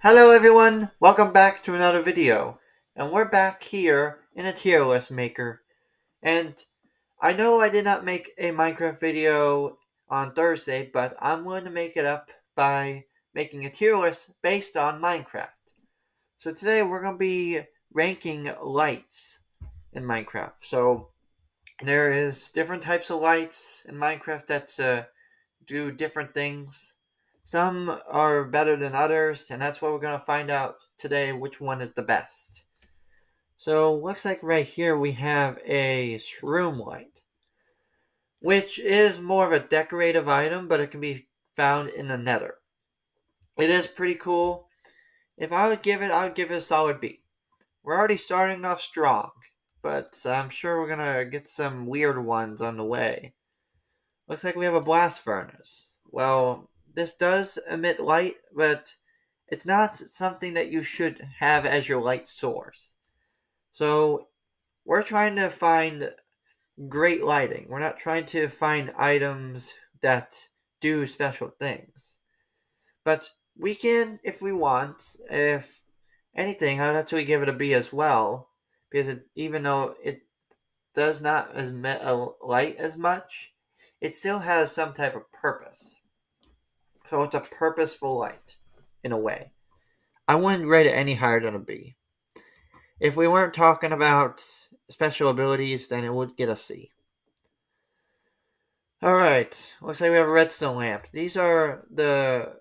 Hello everyone, welcome back to another video. And we're back here in a tier list maker. And I know I did not make a Minecraft video on Thursday, but I'm going to make it up by making a tier list based on Minecraft. So today we're going to be ranking lights in Minecraft. So there is different types of lights in Minecraft that do different things. Some are better than others, and that's what we're going to find out today, which one is the best. So, looks like right here we have a shroom light, which is more of a decorative item, but it can be found in the nether. It is pretty cool. If I would give it, I would give it a solid B. We're already starting off strong, but I'm sure we're going to get some weird ones on the way. Looks like we have a blast furnace. Well, this does emit light, but it's not something that you should have as your light source. So, we're trying to find great lighting. We're not trying to find items that do special things. But we can, if we want, if anything, I'd actually give it a B as well. Because even though it does not emit a light as much, it still has some type of purpose. So it's a purposeful light, in a way. I wouldn't rate it any higher than a B. If we weren't talking about special abilities, then it would get a C. Alright, looks like we have a redstone lamp. These are the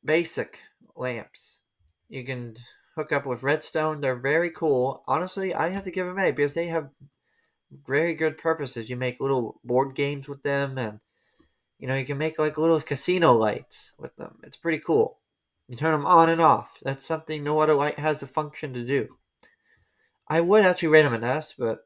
basic lamps. You can hook up with redstone. They're very cool. Honestly, I have to give them A because they have very good purposes. You make little board games with them, and you can make like little casino lights with them. It's pretty cool. You turn them on and off. That's something no other light has the function to do. I would actually rate them an S, but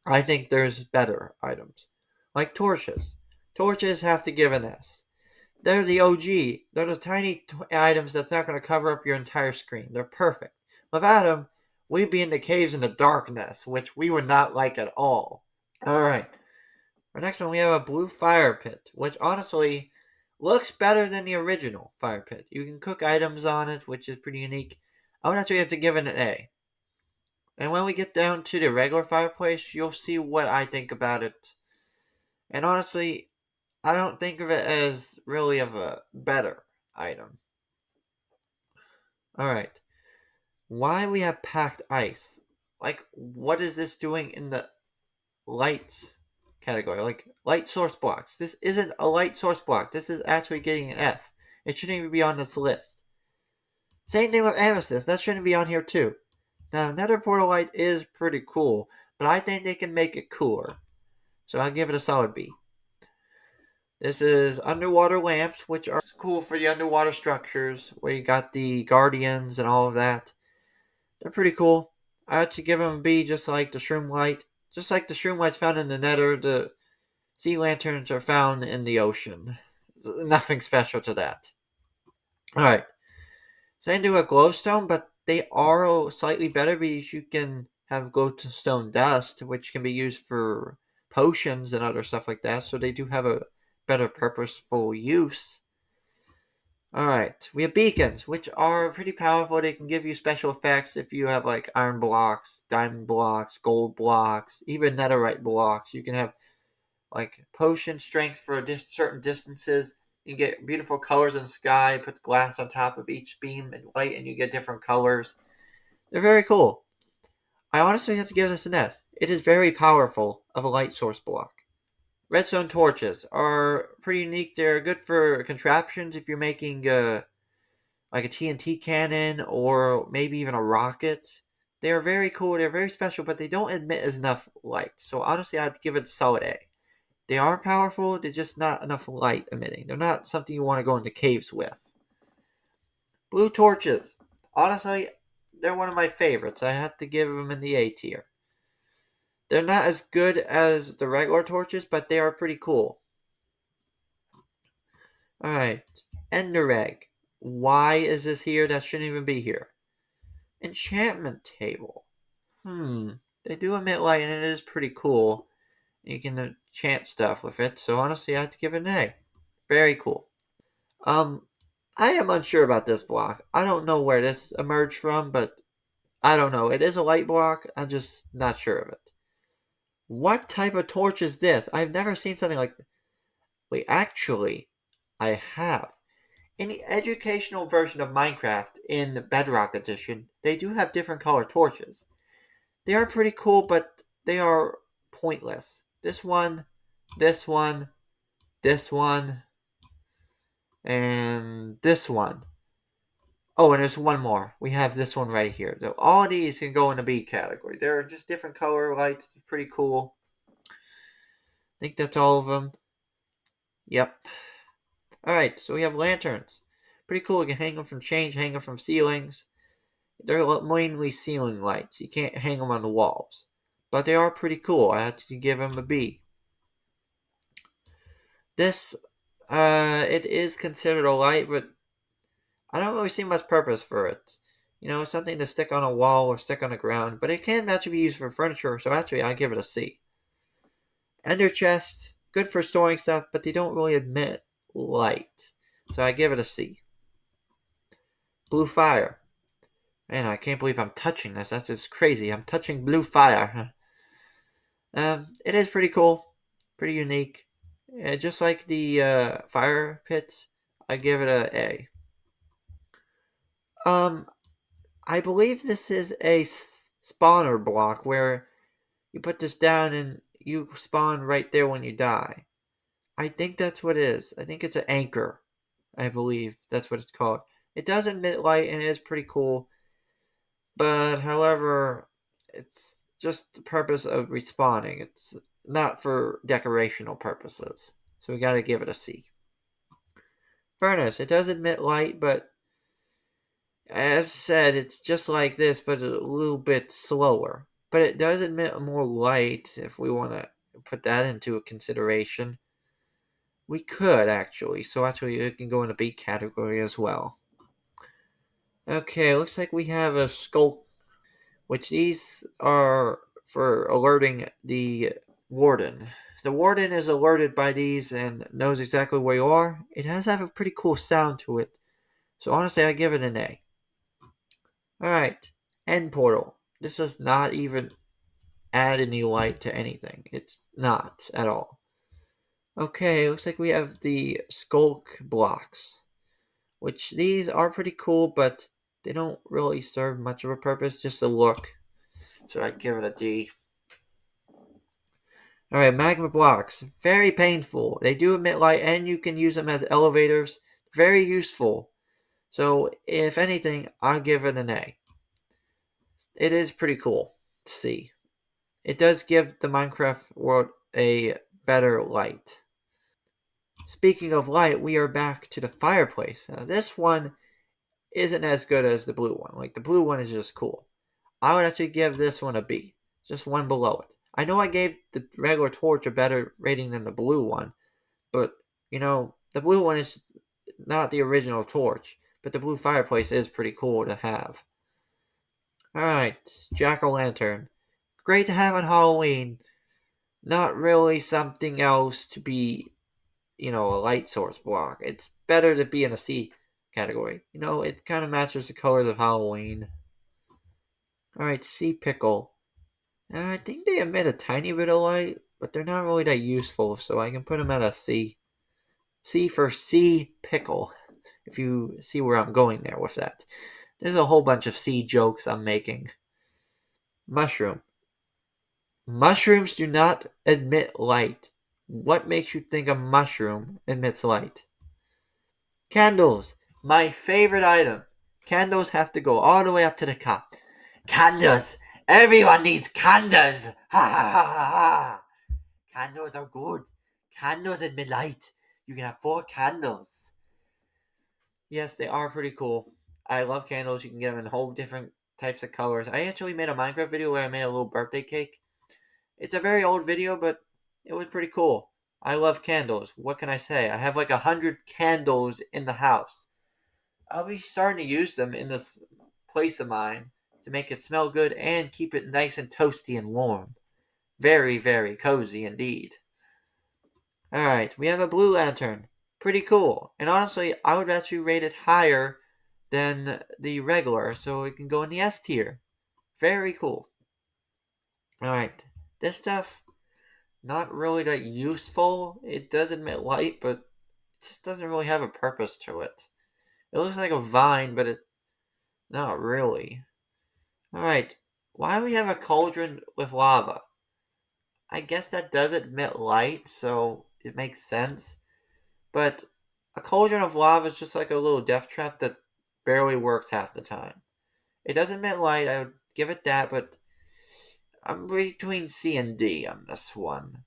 I think there's better items. Like torches. Torches have to give an S. They're the OG. They're the tiny items that's not going to cover up your entire screen. They're perfect. Without them, we'd be in the caves in the darkness, which we would not like at all. Alright. Our next one, we have a blue fire pit, which honestly looks better than the original fire pit. You can cook items on it, which is pretty unique. I would actually have to give it an A. And when we get down to the regular fireplace, you'll see what I think about it. And honestly, I don't think of it as really of a better item. Alright. Why we have packed ice? Like, what is this doing in the lights category? Like, light source blocks. This isn't a light source block. This is actually getting an F. It shouldn't even be on this list. Same thing with amethyst. That shouldn't be on here too. Now, nether portal light is pretty cool, but I think they can make it cooler. So I'll give it a solid B. This is underwater lamps, which are cool for the underwater structures, where you got the guardians and all of that. They're pretty cool. I actually give them a B, just like the shroom light. Just like the shroom lights found in the nether, the sea lanterns are found in the ocean. Nothing special to that. Alright. Same thing with glowstone, but they are slightly better because you can have glowstone dust, which can be used for potions and other stuff like that. So they do have a better purposeful use. Alright, we have beacons, which are pretty powerful. They can give you special effects if you have like iron blocks, diamond blocks, gold blocks, even netherite blocks. You can have like potion strength for certain distances. You get beautiful colors in the sky. Put glass on top of each beam and light, and you get different colors. They're very cool. I honestly have to give this an S. It is very powerful of a light source block. Redstone torches are pretty unique. They're good for contraptions if you're making like a TNT cannon or maybe even a rocket. They are very cool. They're very special, but they don't emit enough light. So honestly, I'd give it a solid A. They are powerful, they're just not enough light emitting. They're not something you want to go into caves with. Blue torches. Honestly, they're one of my favorites. I have to give them in the A tier. They're not as good as the regular torches, but they are pretty cool. Alright. Ender egg. Why is this here? That shouldn't even be here. Enchantment table. They do emit light and it is pretty cool. You can enchant stuff with it, so honestly I have to give it an A. Very cool. Um, I am unsure about this block. I don't know where this emerged from, but I don't know. It is a light block. I'm just not sure of it. What type of torch is this? I've never seen something like this. Wait, actually, I have. In the educational version of Minecraft in Bedrock Edition, they do have different color torches. They are pretty cool, but they are pointless. This one, this one, this one, and this one. Oh, and there's one more. We have this one right here. So all of these can go in the B category. They're just different color lights. It's pretty cool. I think that's all of them. Yep. Alright, so we have lanterns. Pretty cool. You can hang them from chains, hang them from ceilings. They're mainly ceiling lights. You can't hang them on the walls. But they are pretty cool. I have to give them a B. This, it is considered a light, but I don't really see much purpose for it. You know, it's something to stick on a wall or stick on the ground, but it can actually be used for furniture, so actually I give it a C. Ender chest, good for storing stuff, but they don't really emit light, so I give it a C. Blue fire. Man, I can't believe I'm touching this. That's just crazy. I'm touching blue fire. It is pretty cool, pretty unique. Just like the fire pits, I give it a A. I believe this is a spawner block where you put this down and you spawn right there when you die. I think that's what it is. I think it's an anchor. I believe that's what it's called. It does emit light and it is pretty cool. But however, it's just the purpose of respawning. It's not for decorational purposes. So we gotta give it a C. Furnace. It does emit light, but as said, it's just like this, but a little bit slower. But it does emit more light if we want to put that into a consideration. We could, actually. So actually, it can go in the B category as well. Okay, looks like we have a sculk, which these are for alerting the warden. The warden is alerted by these and knows exactly where you are. It has to have a pretty cool sound to it. So honestly, I give it an A. Alright, end portal. This does not even add any light to anything. It's not at all. Okay, looks like we have the sculk blocks, which these are pretty cool, but they don't really serve much of a purpose, just a look. So I'd give it a D. Alright, magma blocks. Very painful. They do emit light, and you can use them as elevators. Very useful. So, if anything, I'll give it an A. It is pretty cool to see. It does give the Minecraft world a better light. Speaking of light, we are back to the fireplace. Now, this one isn't as good as the blue one. Like, the blue one is just cool. I would actually give this one a B. Just one below it. I know I gave the regular torch a better rating than the blue one, but, you know, the blue one is not the original torch, but the blue fireplace is pretty cool to have. Alright, jack-o'-lantern. Great to have on Halloween. Not really something else to be, you know, a light source block. It's better to be in a C category. You know, it kind of matches the colors of Halloween. Alright, sea pickle. I think they emit a tiny bit of light, but they're not really that useful, so I can put them at a C. C for sea pickle, if you see where I'm going there with that. There's a whole bunch of sea jokes I'm making. Mushroom. Mushrooms do not emit light. What makes you think a mushroom emits light? Candles. My favorite item. Candles have to go all the way up to the top. Candles. Everyone needs candles. Ha ha ha ha ha. Candles are good. Candles emit light. You can have 4 candles. Yes, they are pretty cool. I love candles. You can get them in whole different types of colors. I actually made a Minecraft video where I made a little birthday cake. It's a very old video, but it was pretty cool. I love candles. What can I say? I have like 100 candles in the house. I'll be starting to use them in this place of mine to make it smell good and keep it nice and toasty and warm. Very, very cozy indeed. Alright, we have a blue lantern. Pretty cool. And honestly, I would actually rate it higher than the regular, so it can go in the S tier. Very cool. Alright, this stuff, not really that useful. It does emit light, but it just doesn't really have a purpose to it. It looks like a vine, but it not really. Alright, why do we have a cauldron with lava? I guess that does emit light, so it makes sense. But a cauldron of lava is just like a little death trap that barely works half the time. It doesn't emit light, I would give it that, but I'm between C and D on this one.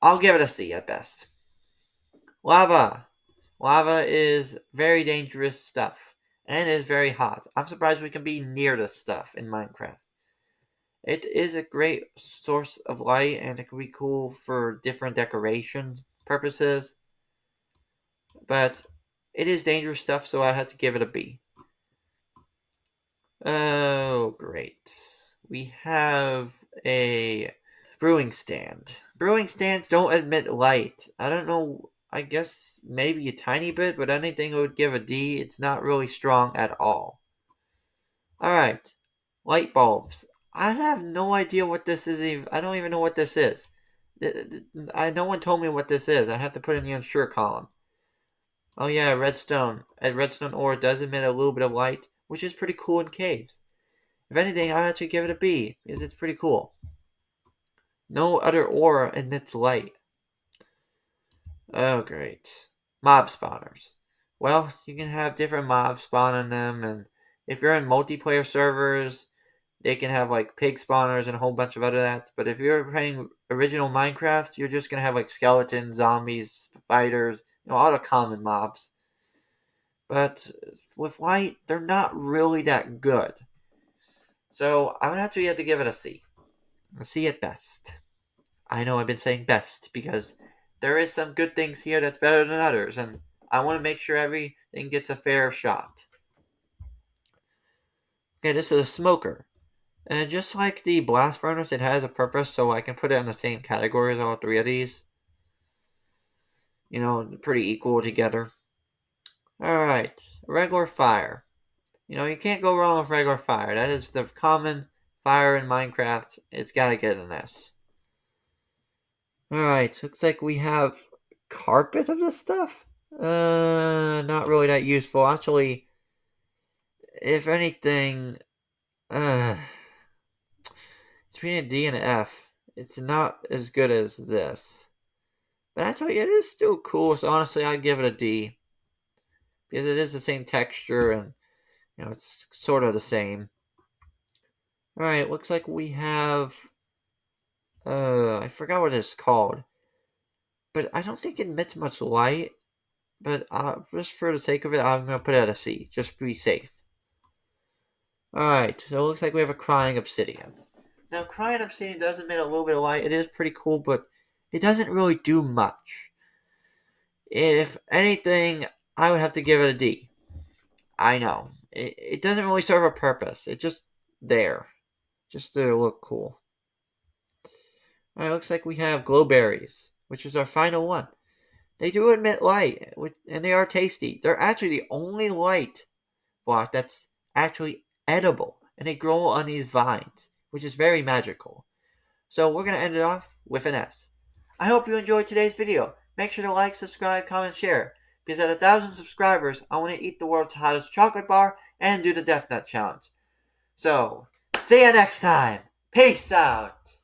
I'll give it a C at best. Lava. Lava is very dangerous stuff, and is very hot. I'm surprised we can be near this stuff in Minecraft. It is a great source of light, and it can be cool for different decoration purposes. But it is dangerous stuff, so I had to give it a B. Oh, great. We have a brewing stand. Brewing stands don't emit light. I don't know, I guess maybe a tiny bit, but anything would give a D. It's not really strong at all. Alright, light bulbs. I have no idea what this is even. I don't even know what this is. No one told me what this is. I have to put in the unsure column. Oh yeah, redstone. A redstone ore does emit a little bit of light, which is pretty cool in caves. If anything, I'd actually give it a B, because it's pretty cool. No other ore emits light. Oh great. Mob spawners. Well, you can have different mobs spawn in them, and if you're in multiplayer servers, they can have like pig spawners and a whole bunch of other that. But if you're playing original Minecraft, you're just gonna have like skeletons, zombies, spiders, all the common mobs. But with light, they're not really that good. So I would actually have to give it a C. A C at best. I know I've been saying best because there is some good things here that's better than others, and I want to make sure everything gets a fair shot. Okay, this is a smoker. And just like the blast furnace, it has a purpose, so I can put it in the same category as all three of these. Pretty equal together. Alright, regular fire. You can't go wrong with regular fire. That is the common fire in Minecraft. It's gotta get an S. Alright, looks like we have carpet of this stuff? Not really that useful. Actually, if anything, it's between a D and an F. It's not as good as this. But actually, it is still cool, so honestly, I'd give it a D. Because it is the same texture, and, it's sort of the same. Alright, looks like we have, I forgot what it's called. But I don't think it emits much light. But just for the sake of it, I'm going to put it at a C, just to be safe. Alright, so it looks like we have a crying obsidian. Now, crying obsidian does emit a little bit of light. It is pretty cool, but it doesn't really do much. If anything, I would have to give it a D. I know. It doesn't really serve a purpose. It's just there. Just to look cool. Alright, looks like we have glowberries, which is our final one. They do emit light, and they are tasty. They're actually the only light block that's actually edible, and they grow on these vines, which is very magical. So we're going to end it off with an S. I hope you enjoyed today's video. Make sure to like, subscribe, comment, share, because at 1,000 subscribers, I want to eat the world's hottest chocolate bar and do the Death Nut Challenge. So, see you next time. Peace out.